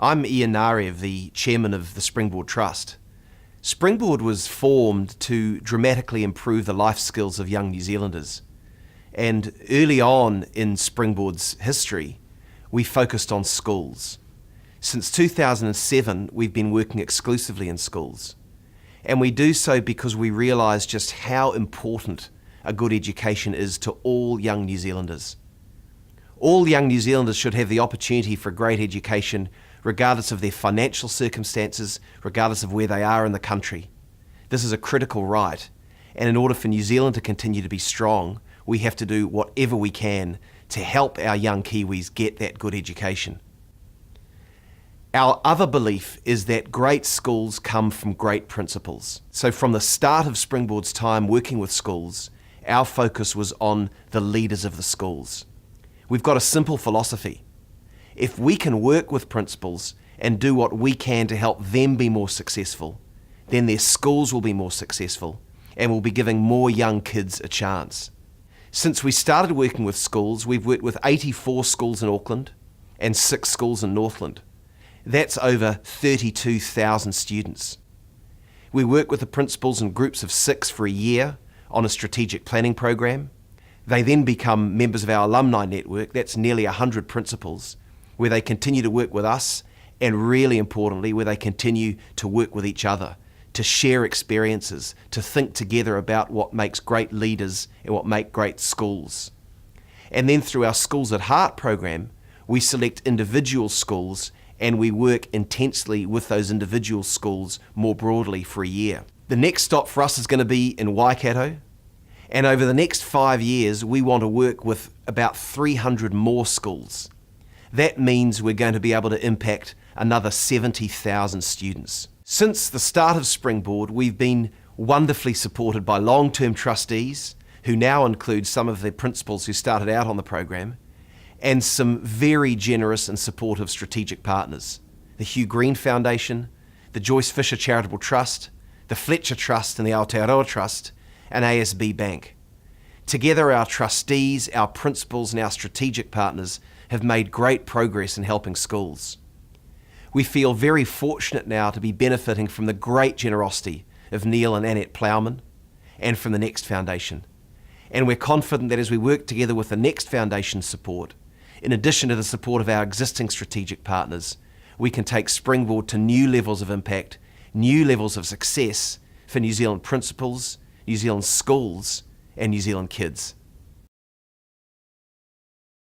I'm Ian Narev, the chairman of the Springboard Trust. Springboard was formed to dramatically improve the life skills of young New Zealanders. And early on in Springboard's history, we focused on schools. Since 2007, we've been working exclusively in schools. And we do so because we realise just how important a good education is to all young New Zealanders. All young New Zealanders should have the opportunity for great education regardless of their financial circumstances, regardless of where they are in the country. This is a critical right, and in order for New Zealand to continue to be strong, we have to do whatever we can to help our young Kiwis get that good education. Our other belief is that great schools come from great principals. So from the start of Springboard's time working with schools, our focus was on the leaders of the schools. We've got a simple philosophy. If we can work with principals and do what we can to help them be more successful, then their schools will be more successful and we'll be giving more young kids a chance. Since we started working with schools, we've worked with 84 schools in Auckland and 6 schools in Northland. That's over 32,000 students. We work with the principals in groups of 6 for a year on a strategic planning program. They then become members of our alumni network. That's nearly 100 principals, where they continue to work with us, and really importantly, where they continue to work with each other, to share experiences, to think together about what makes great leaders and what make great schools. And then through our Schools at Heart program, we select individual schools and we work intensely with those individual schools more broadly for a year. The next stop for us is going to be in Waikato, and over the next 5 years, we want to work with about 300 more schools. That means we're going to be able to impact another 70,000 students. Since the start of Springboard, we've been wonderfully supported by long-term trustees, who now include some of the principals who started out on the program, and some very generous and supportive strategic partners. The Hugh Green Foundation, the Joyce Fisher Charitable Trust, the Fletcher Trust and the Aotearoa Trust, and ASB Bank. Together, our trustees, our principals and our strategic partners have made great progress in helping schools. We feel very fortunate now to be benefiting from the great generosity of Neil and Annette Plowman and from the Next Foundation. And we're confident that as we work together with the Next Foundation's support, in addition to the support of our existing strategic partners, we can take Springboard to new levels of impact, new levels of success for New Zealand principals, New Zealand schools and New Zealand kids.